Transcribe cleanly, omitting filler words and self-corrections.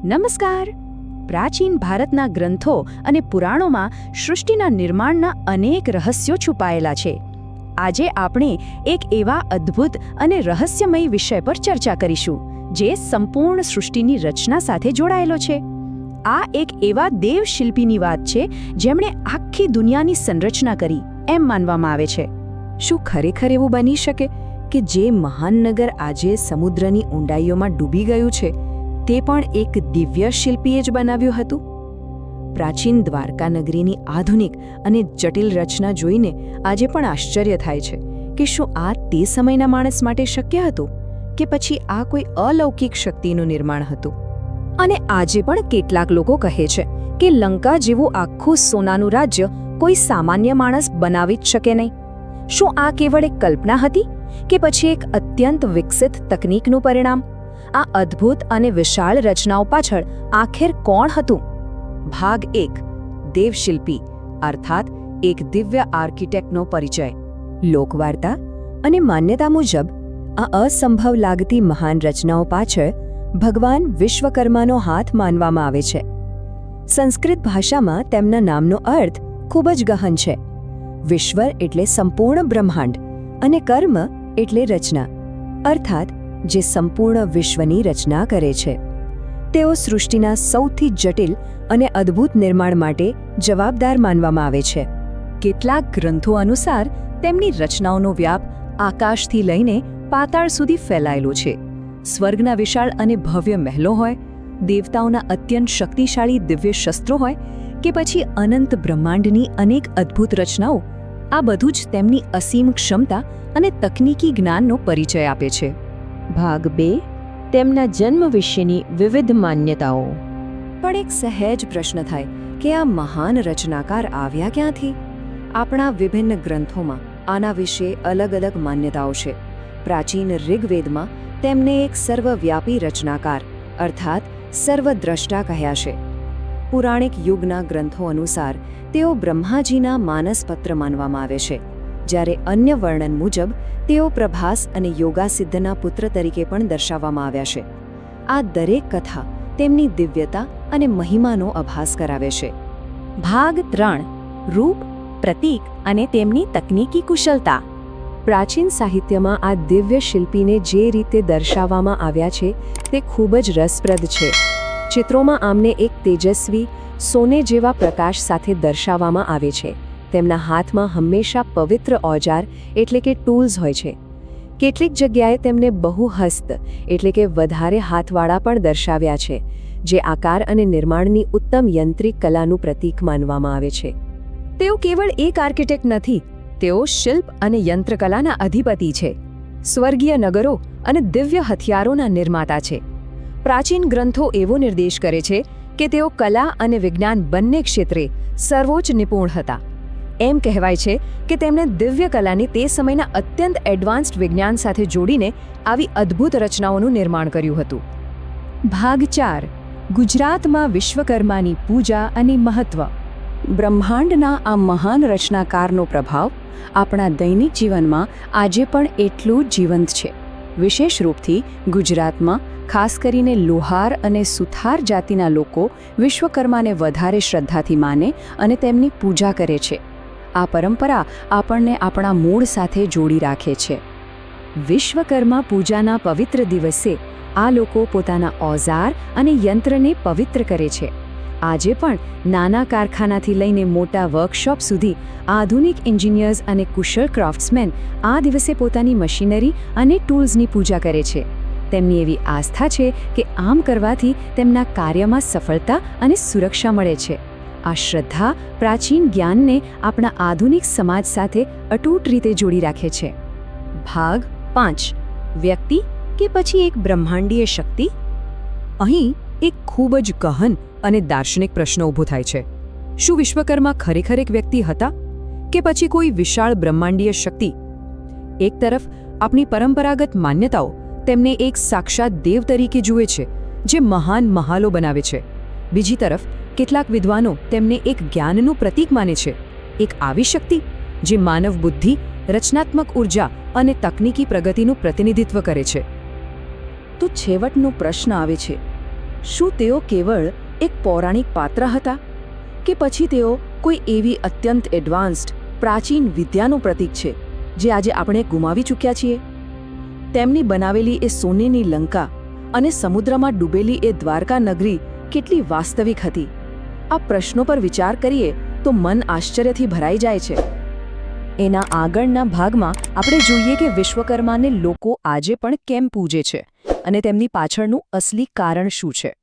નમસ્કાર. પ્રાચીન ભારતના ગ્રંથો અને પુરાણોમાં સૃષ્ટિના નિર્માણના અનેક રહસ્યો છુપાયેલા છે. આજે આપણે એક એવા અદ્ભુત અને રહસ્યમય વિષય પર ચર્ચા કરીશું જે સંપૂર્ણ સૃષ્ટિની રચના સાથે જોડાયેલો છે. આ એક એવા દેવશિલ્પીની વાત છે જેમણે આખી દુનિયાની સંરચના કરી એમ માનવામાં આવે છે. શું ખરેખર એવું બની શકે કે જે મહાન નગર આજે સમુદ્રની ઊંડાઈઓમાં ડૂબી ગયું છે તે પણ એક દિવ્ય શિલ્પીએ જ બનાવ્યું હતું? પ્રાચીન દ્વારકા નગરીની આધુનિક અને જટિલ રચના જોઈને આજે પણ આશ્ચર્ય થાય છે કે શું આ તે સમયના માણસ માટે શક્ય હતું કે પછી આ કોઈ અલૌકિક શક્તિનું નિર્માણ હતું? અને આજે પણ કેટલાક લોકો કહે છે કે લંકા જેવું આખું સોનાનું રાજ્ય કોઈ સામાન્ય માણસ બનાવી જ શકે નહીં. શું આ કેવળ એક કલ્પના હતી કે પછી એક અત્યંત વિકસિત તકનીકનું પરિણામ? આ અદ્ભુત અને વિશાળ રચનાઓ પાછળ આખિર કોણ હતું? ભાગ 1. દેવશિલ્પી અર્થાત એક દિવ્ય આર્કિટેક્ટનો પરિચય. લોકવાર્તા અને માન્યતા મુજબ આ અસંભવ લાગતી મહાન રચનાઓ પાછળ ભગવાન વિશ્વકર્માનો હાથ માનવામાં આવે છે. સંસ્કૃત ભાષામાં તેમના નામનો અર્થ ખૂબ જ ગહન છે. વિશ્વ એટલે સંપૂર્ણ બ્રહ્માંડ અને કર્મ એટલે રચના, અર્થાત જે સંપૂર્ણ વિશ્વની રચના કરે છે. તેઓ સૃષ્ટિના સૌથી જટિલ અને અદ્ભુત નિર્માણ માટે જવાબદાર માનવામાં આવે છે. કેટલાક ગ્રંથો અનુસાર તેમની રચનાઓનો વ્યાપ આકાશથી લઈને પાતાળ સુધી ફેલાયેલો છે. સ્વર્ગના વિશાળ અને ભવ્ય મહેલો હોય, દેવતાઓના અત્યંત શક્તિશાળી દિવ્ય શસ્ત્રો હોય કે પછી અનંત બ્રહ્માંડની અનેક અદ્ભુત રચનાઓ, આ બધું જ તેમની અસીમ ક્ષમતા અને તકનીકી જ્ઞાનનો પરિચય આપે છે. ભાગ 2. તેમના જન્મ વિશેની વિવિધ માન્યતાઓ. પણ એક સહેજ પ્રશ્ન થાય કે આ મહાન રચનાકાર આવ્યા ક્યાંથી? આપણા વિભિન્ન ગ્રંથોમાં આના વિશે અલગ અલગ માન્યતાઓ છે. પ્રાચીન ઋગ્વેદમાં તેમને એક સર્વવ્યાપી રચનાકાર અર્થાત સર્વદ્રષ્ટા કહ્યા છે. પુરાણિક યુગના ગ્રંથો અનુસાર તેઓ બ્રહ્માજીના માનસપત્ર માનવામાં આવે છે, જ્યારે અન્ય વર્ણન મુજબ તેઓ પ્રભાસ અને યોગાસિદ્ધના પુત્ર તરીકે પણ દર્શાવવામાં આવ્યા છે. આ દરેક કથા તેમની દિવ્યતા અને મહિમાનો આભાસ કરાવે છે. ભાગ 3. રૂપ, પ્રતીક અને તેમની તકનીકી કુશળતા. પ્રાચીન સાહિત્યમાં આ દિવ્ય શિલ્પીને જે રીતે દર્શાવવામાં આવ્યા છે તે ખૂબ જ રસપ્રદ છે. ચિત્રોમાં આમને એક તેજસ્વી સોને જેવા પ્રકાશ સાથે દર્શાવવામાં આવે છે. તેમના હાથમાં હંમેશા પવિત્ર ઓજાર એટલે કે ટૂલ્સ હોય છે. કેટલીક જગ્યાએ તેમને બહુહસ્ત એટલે કે વધારે હાથવાળા પણ દર્શાવ્યા છે, જે આકાર અને નિર્માણની ઉત્તમ યંત્રિક કલાનું પ્રતીક માનવામાં આવે છે. તેઓ કેવળ એક આર્કિટેક્ટ નથી, તેઓ શિલ્પ અને યંત્રકલાના અધિપતિ છે. સ્વર્ગીય નગરો અને દિવ્ય હથિયારોના નિર્માતા છે. પ્રાચીન ગ્રંથો એવો નિર્દેશ કરે છે કે તેઓ કલા અને વિજ્ઞાન બંને ક્ષેત્રે સર્વોચ્ચ નિપુણ હતા. એમ કહેવાય છે કે તેમણે દિવ્ય કલાની તે સમયના અત્યંત એડવાન્સ્ડ વિજ્ઞાન સાથે જોડીને આવી અદ્ભુત રચનાઓનું નિર્માણ કર્યું હતું. ભાગ 4. ગુજરાતમાં વિશ્વકર્માની પૂજા અને મહત્વ. બ્રહ્માંડના આ મહાન રચનાકારનો પ્રભાવ આપણા દૈનિક જીવનમાં આજે પણ એટલું જ જીવંત છે. વિશેષ રૂપથી ગુજરાતમાં ખાસ કરીને લોહાર અને સુથાર જાતિના લોકો વિશ્વકર્માને વધારે શ્રદ્ધાથી માને અને તેમની પૂજા કરે છે. આ પરંપરા આપણને આપણા મૂળ સાથે જોડી રાખે છે. વિશ્વકર્મા પૂજાના પવિત્ર દિવસે આ લોકો પોતાના ઓજાર અને યંત્રને પવિત્ર કરે છે. આજે પણ નાના કારખાનાથી લઈને મોટા વર્કશોપ સુધી આધુનિક એન્જિનિયર્સ અને કુશળ ક્રાફ્ટ્સમેન આ દિવસે પોતાની મશીનરી અને ટૂલ્સની પૂજા કરે છે. તેમની એવી આસ્થા છે કે આમ કરવાથી તેમના કાર્યમાં સફળતા અને સુરક્ષા મળે છે. આ શ્રદ્ધા પ્રાચીન જ્ઞાનને આપણા આધુનિક સમાજ સાથે અતૂટ રીતે જોડી રાખે છે. ભાગ 5. વ્યક્તિ કે પછી એક બ્રહ્માંડીય શક્તિ. અહીં એક ખૂબ જ ગહન અને દાર્શનિક પ્રશ્ન ઊભો થાય છે. શું વિશ્વકર્મા ખરેખર એક વ્યક્તિ હતા કે પછી કોઈ વિશાળ બ્રહ્માંડીય શક્તિ? એક તરફ આપણી પરંપરાગત માન્યતાઓ તેમને એક સાક્ષાત દેવ તરીકે જુએ છે જે મહાન મહાલો બનાવે છે. બીજી તરફ કેટલાક વિદ્વાનો તેમને એક જ્ઞાનનું પ્રતીક માને છે, એક આવી શક્તિ જે માનવ બુદ્ધિ, રચનાત્મક ઉર્જા અને તકનીકી પ્રગતિનું પ્રતિનિધિત્વ કરે છે. તો છેવટનો પ્રશ્ન આવે છે, શું તેઓ કેવળ એક પૌરાણિક પાત્ર હતા કે પછી તેઓ કોઈ એવી અત્યંત એડવાન્સ્ડ પ્રાચીન વિદ્યાનું પ્રતીક છે જે આજે આપણે ગુમાવી ચૂક્યા છીએ? તેમની બનાવેલી એ સોનેની લંકા અને સમુદ્રમાં ડૂબેલી એ દ્વારકા નગરી કેટલી વાસ્તવિક હતી? આ પ્રશ્નો પર વિચાર કરીએ તો મન આશ્ચર્યથી ભરાઈ જાય છે. એના આગળના ભાગમાં આપણે જોઈએ કે વિશ્વકર્માને લોકો આજે પણ કેમ પૂજે છે અને તેમની પાછળનું અસલી કારણ શું છે.